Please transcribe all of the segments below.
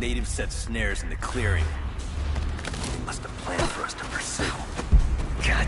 natives set snares in the clearing. They must have planned for us to pursue. God.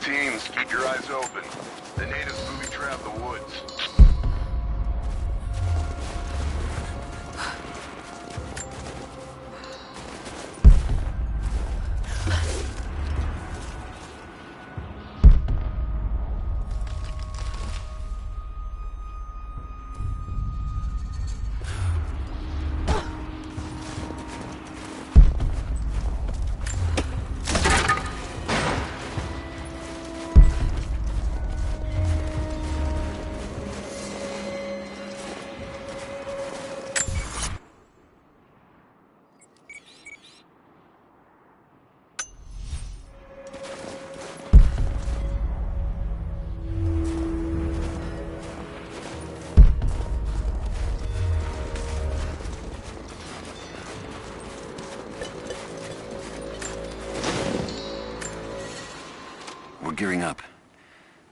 Teams, keep your eyes open. The natives booby-trap the woods. Gearing up.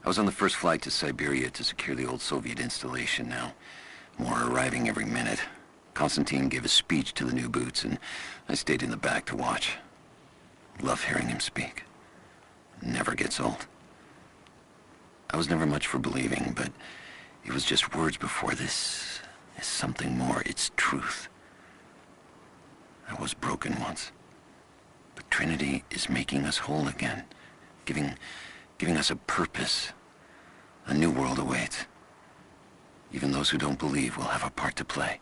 I was on the first flight to Siberia to secure the old Soviet installation now. More arriving every minute. Konstantin gave a speech to the new boots, and I stayed in the back to watch. Love hearing him speak. Never gets old. I was never much for believing, but it was just words before this. Is something more. It's truth. I was broken once. But Trinity is making us whole again. Giving us a purpose. A new world awaits. Even those who don't believe will have a part to play.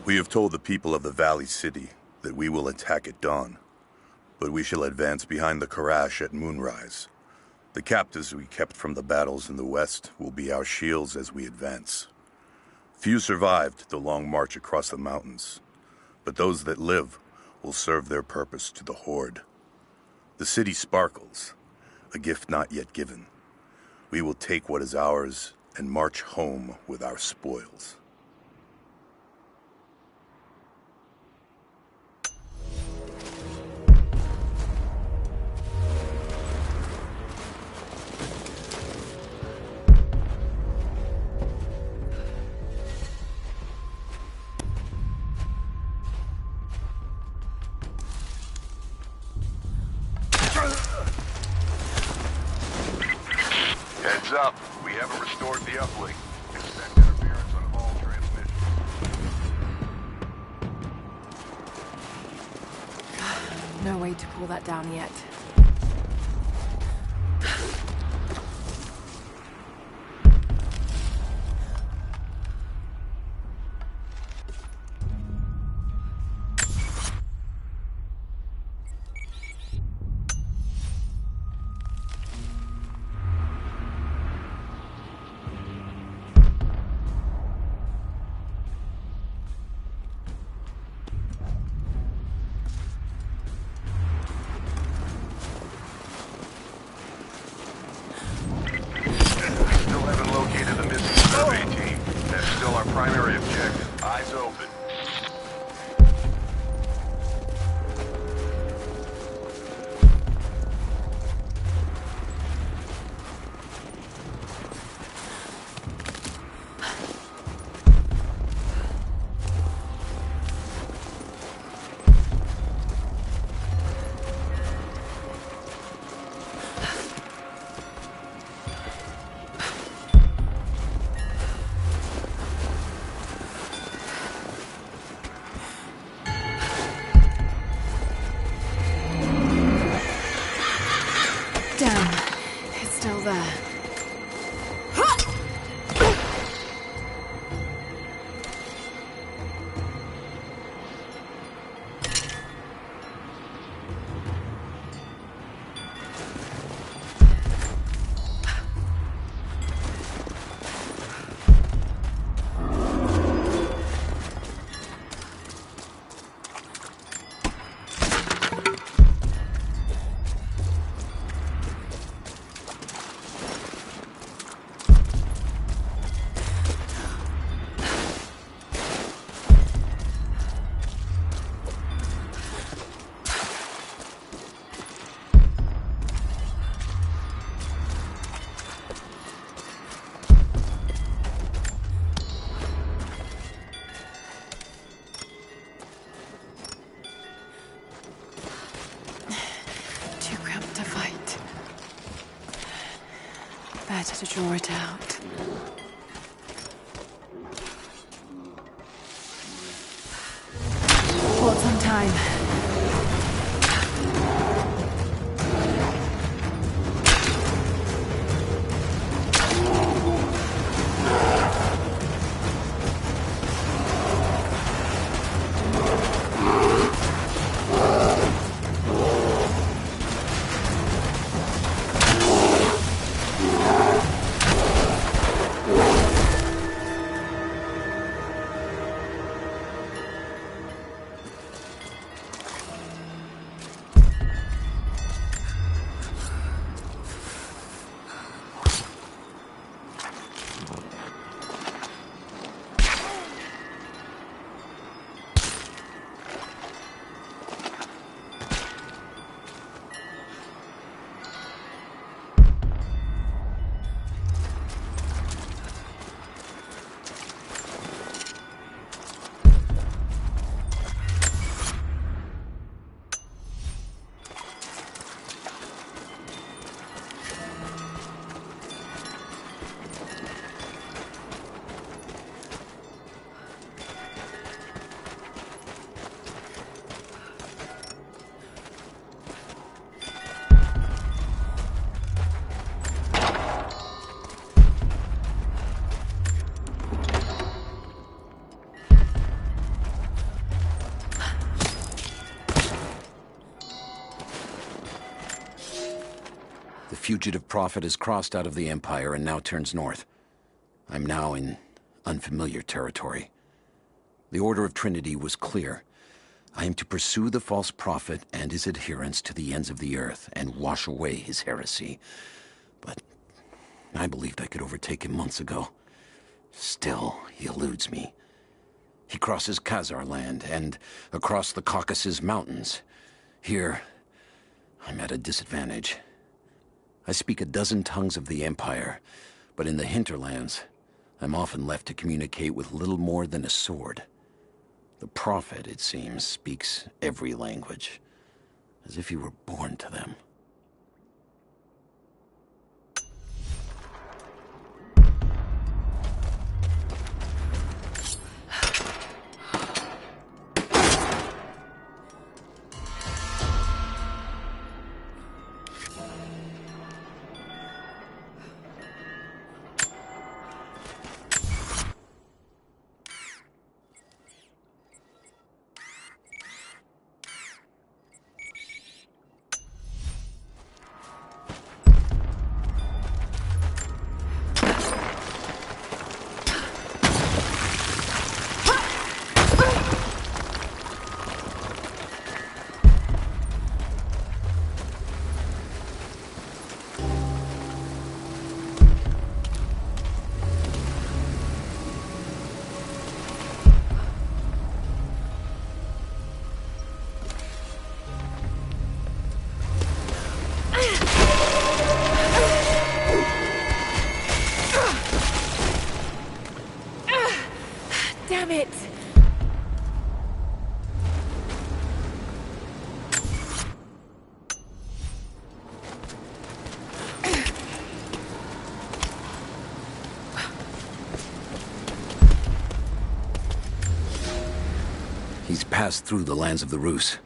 We have told the people of the Valley City that we will attack at dawn, but we shall advance behind the Karash at moonrise. The captives we kept from the battles in the west will be our shields as we advance. Few survived the long march across the mountains, but those that live will serve their purpose to the Horde. The city sparkles, a gift not yet given. We will take what is ours and march home with our spoils. Heads up. We haven't restored the uplink. Expect interference on all transmissions. No way to pull that down yet. Still haven't located the missing survey team. That's still our primary objective. Eyes open. Damn, it's still there. Too cramped to fight. Better to draw it out. Bought some time. The fugitive prophet has crossed out of the Empire and now turns north. I'm now in unfamiliar territory. The Order of Trinity was clear. I am to pursue the false prophet and his adherents to the ends of the earth and wash away his heresy. But I believed I could overtake him months ago. Still, he eludes me. He crosses Khazar land and across the Caucasus Mountains. Here, I'm at a disadvantage. I speak a dozen tongues of the Empire, but in the hinterlands, I'm often left to communicate with little more than a sword. The Prophet, it seems, speaks every language, as if he were born to them. Damn it! He's passed through the lands of the Rus.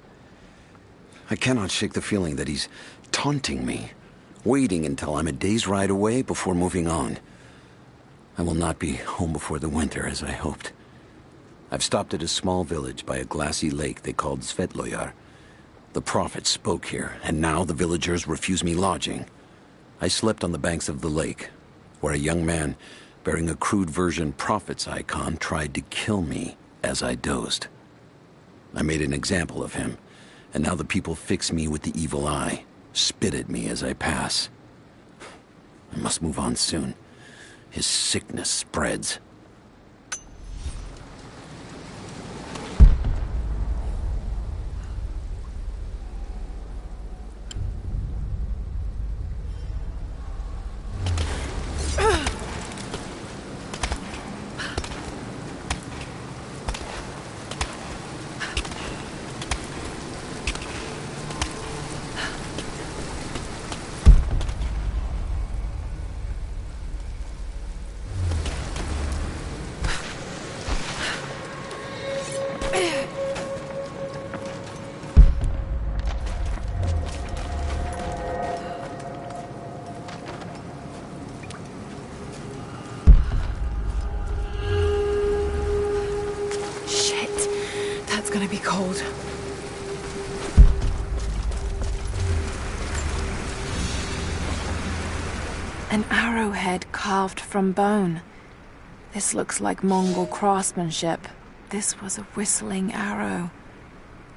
I cannot shake the feeling that he's taunting me, waiting until I'm a day's ride away before moving on. I will not be home before the winter, as I hoped. I've stopped at a small village by a glassy lake they called Svetloyar. The Prophet spoke here, and now the villagers refuse me lodging. I slept on the banks of the lake, where a young man bearing a crude version Prophet's icon tried to kill me as I dozed. I made an example of him, and now the people fix me with the evil eye, spit at me as I pass. I must move on soon. His sickness spreads. Gonna be cold. An arrowhead carved from bone. This looks like Mongol craftsmanship. This was a whistling arrow.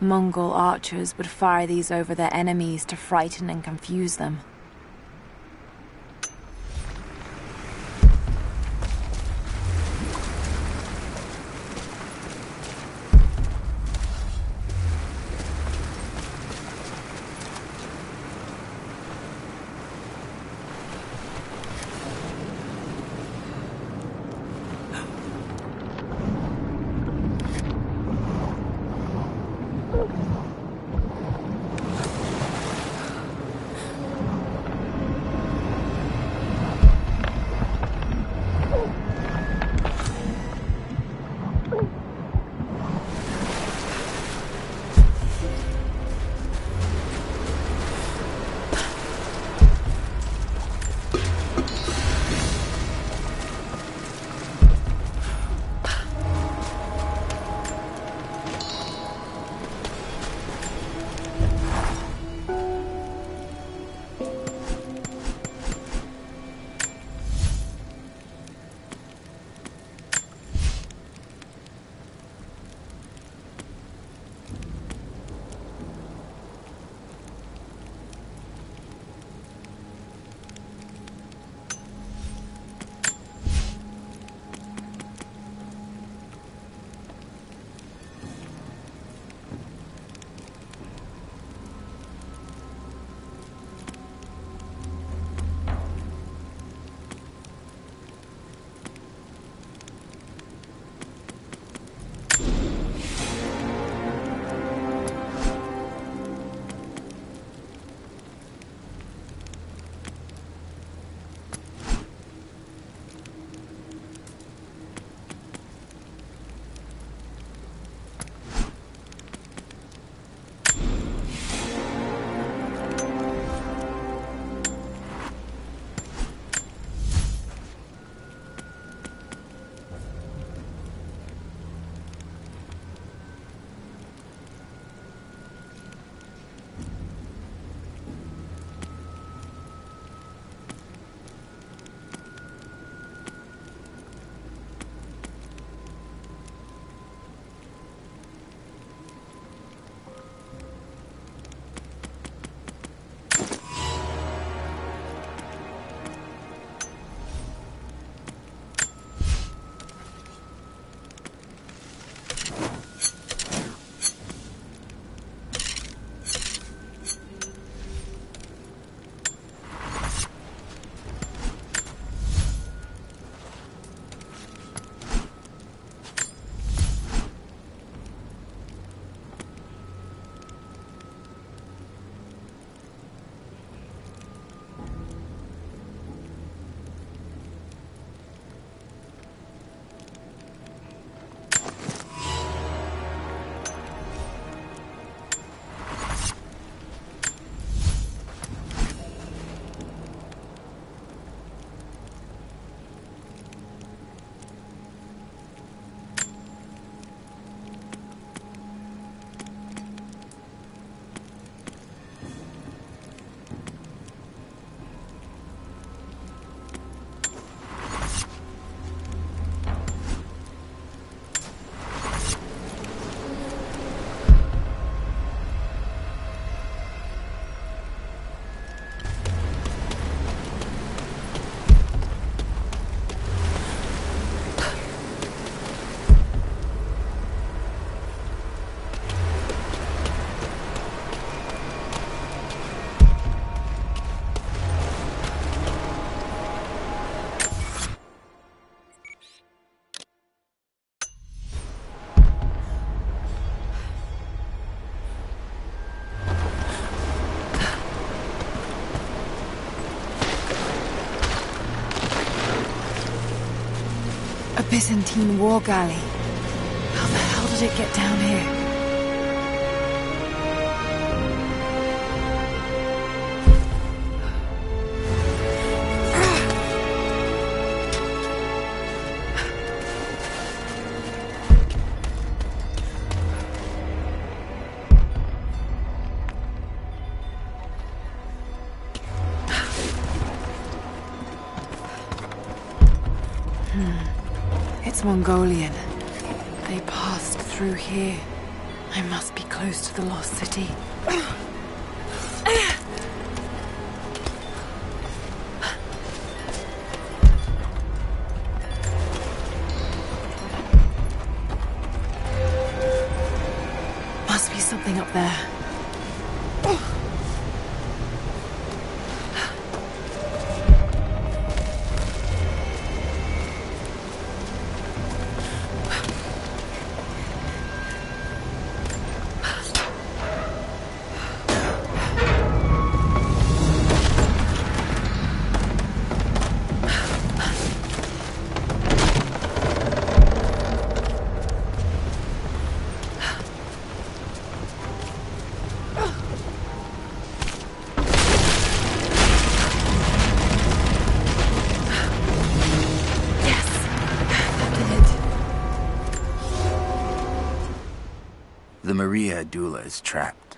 Mongol archers would fire these over their enemies to frighten and confuse them. Byzantine war galley. How the hell did it get down here? It's Mongolian. They passed through here. I must be close to the lost city. Must be something up there. The Maria Adula is trapped.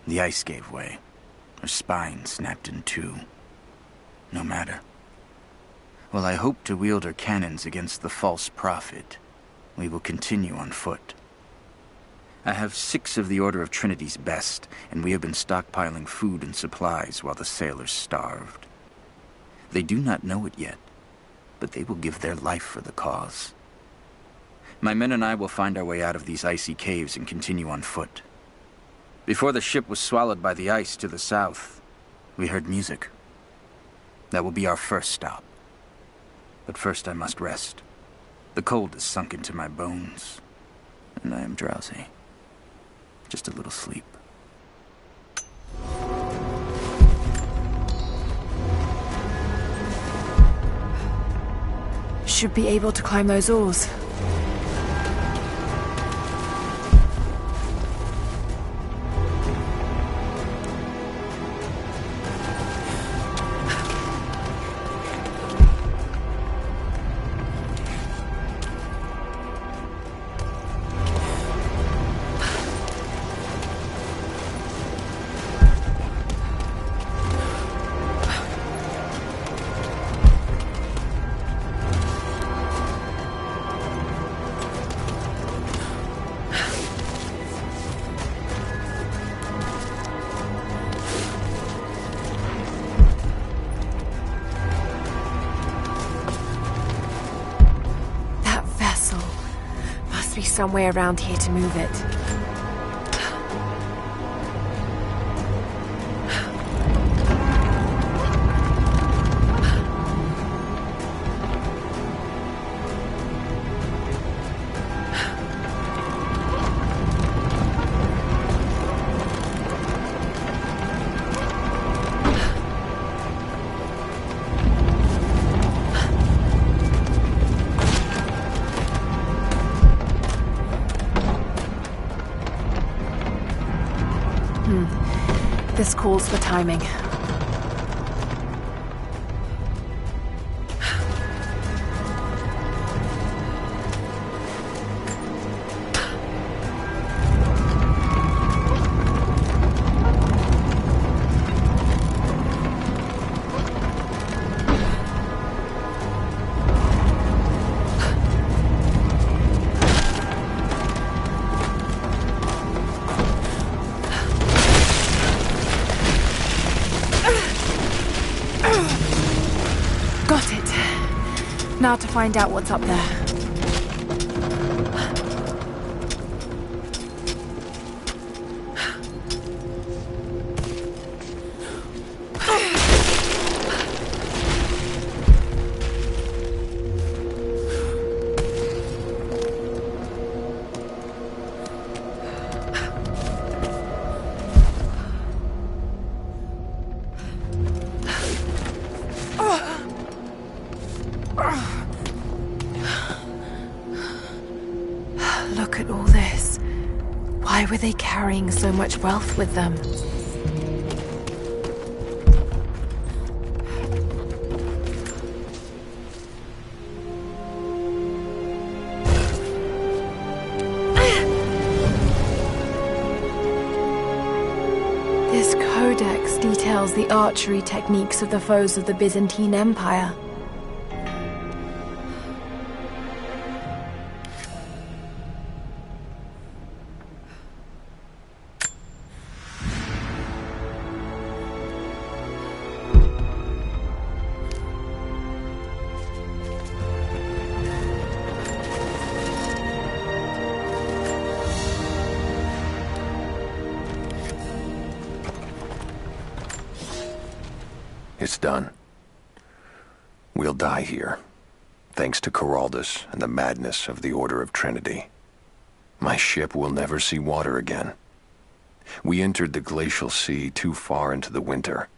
The ice gave way. Her spine snapped in two. No matter. While I hope to wield her cannons against the false prophet, we will continue on foot. I have 6 of the Order of Trinity's best, and we have been stockpiling food and supplies while the sailors starved. They do not know it yet, but they will give their life for the cause. My men and I will find our way out of these icy caves and continue on foot. Before the ship was swallowed by the ice to the south, we heard music. That will be our first stop. But first I must rest. The cold has sunk into my bones, and I am drowsy. Just a little sleep. Should be able to climb those oars. Be somewhere around here to move it. This calls for timing. Got it. Now to find out what's up there. Why were they carrying so much wealth with them? This codex details the archery techniques of the foes of the Byzantine Empire. It's done. We'll die here, thanks to Coraldus and the madness of the Order of Trinity. My ship will never see water again. We entered the glacial sea too far into the winter.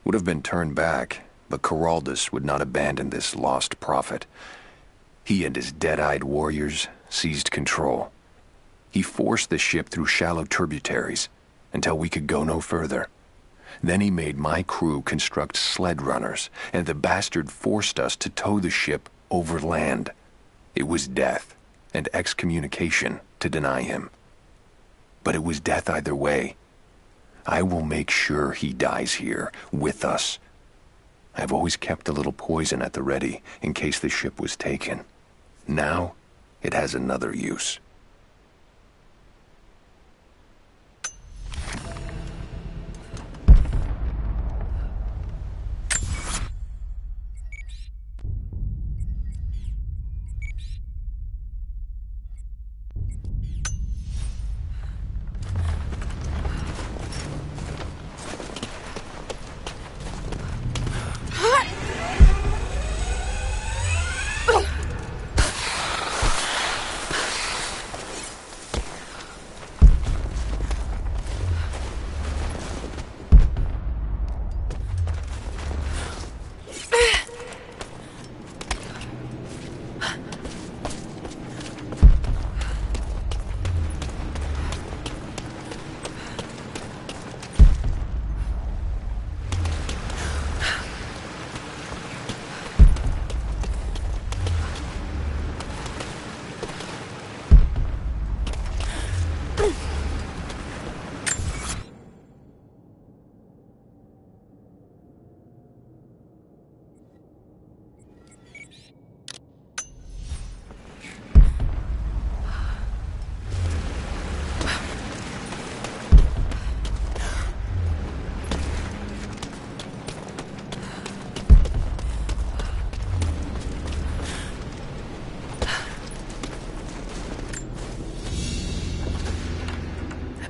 Would have been turned back, but Coraldus would not abandon this lost prophet. He and his dead-eyed warriors seized control. He forced the ship through shallow tributaries until we could go no further. Then he made my crew construct sled runners, and the bastard forced us to tow the ship over land. It was death and excommunication to deny him. But it was death either way. I will make sure he dies here, with us. I've always kept a little poison at the ready, in case the ship was taken. Now, it has another use.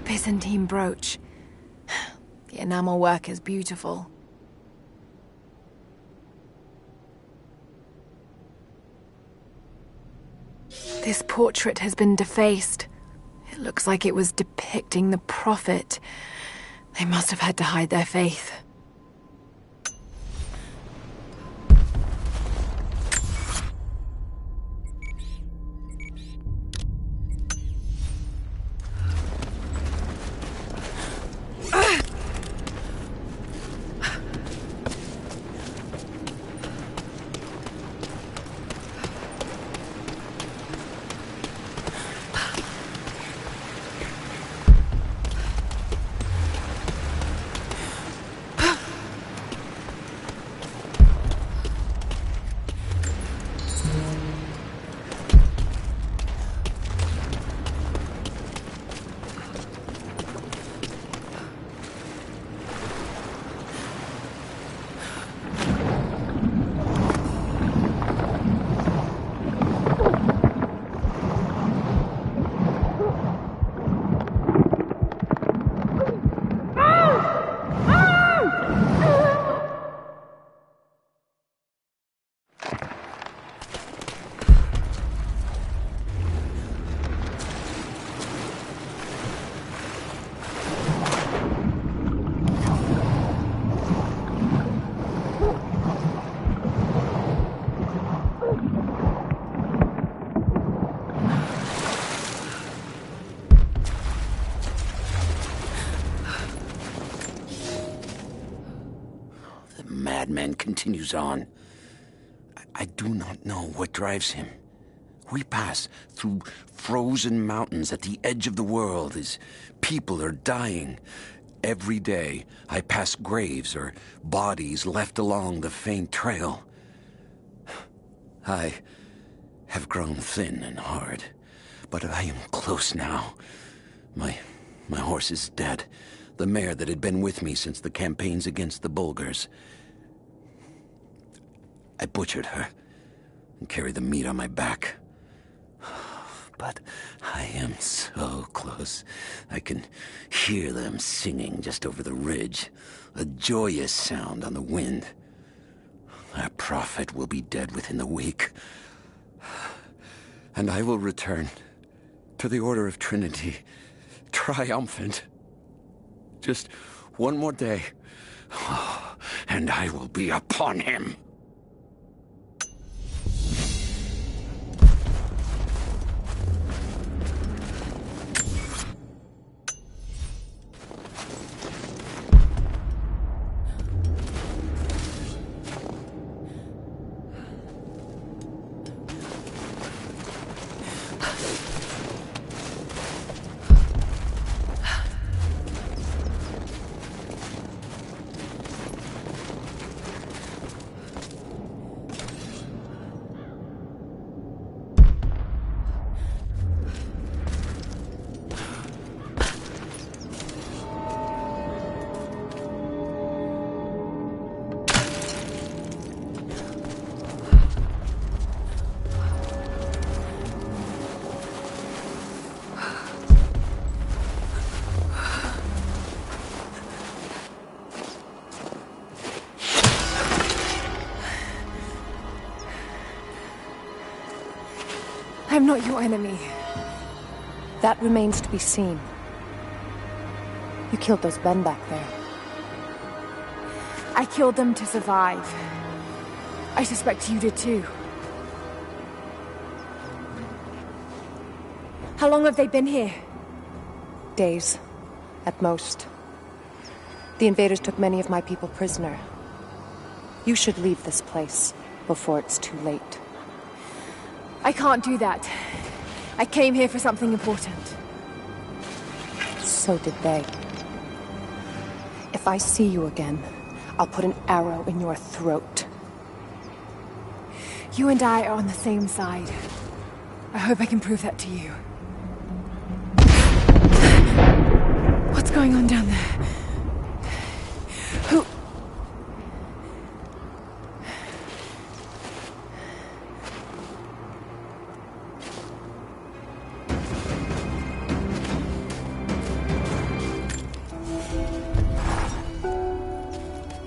Byzantine brooch. The enamel work is beautiful. This portrait has been defaced. It looks like it was depicting the prophet. They must have had to hide their faith. madman continues on. I do not know what drives him. We pass through frozen mountains at the edge of the world as people are dying. Every day, I pass graves or bodies left along the faint trail. I have grown thin and hard, but I am close now. My horse is dead. The mare that had been with me since the campaigns against the Bulgars. I butchered her and carried the meat on my back. But I am so close. I can hear them singing just over the ridge. A joyous sound on the wind. Our prophet will be dead within the week. And I will return to the Order of Trinity, triumphant. Just one more day, and I will be upon him. I'm not your enemy. That remains to be seen. You killed those men back there. I killed them to survive. I suspect you did too. How long have they been here? Days, at most. The invaders took many of my people prisoner. You should leave this place before it's too late. I can't do that. I came here for something important. So did they. If I see you again, I'll put an arrow in your throat. You and I are on the same side. I hope I can prove that to you. What's going on down there? Who...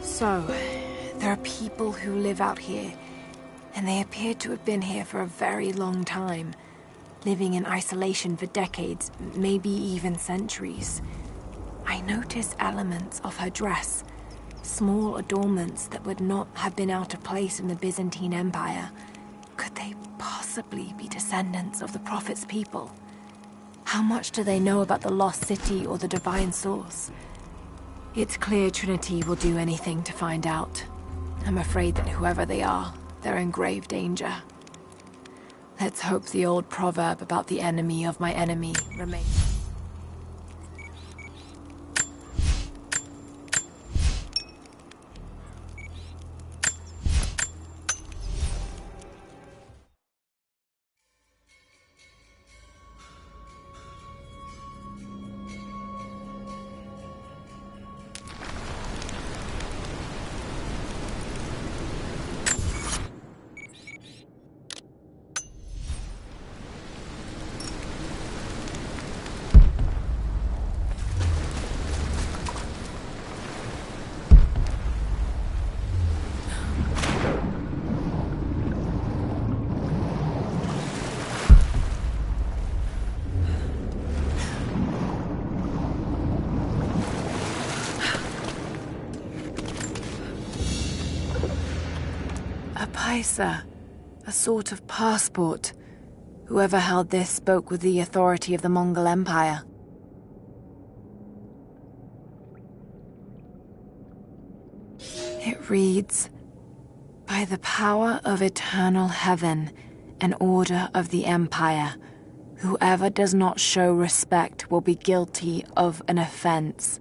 So, there are people who live out here, and they appear to have been here for a very long time, living in isolation for decades, maybe even centuries. I notice elements of her dress, small adornments that would not have been out of place in the Byzantine Empire. Could they possibly be descendants of the Prophet's people? How much do they know about the lost city or the divine source? It's clear Trinity will do anything to find out. I'm afraid that whoever they are, they're in grave danger. Let's hope the old proverb about the enemy of my enemy remains. Paisa, a sort of passport. Whoever held this spoke with the authority of the Mongol Empire. It reads, "By the power of eternal heaven and order of the Empire, whoever does not show respect will be guilty of an offense.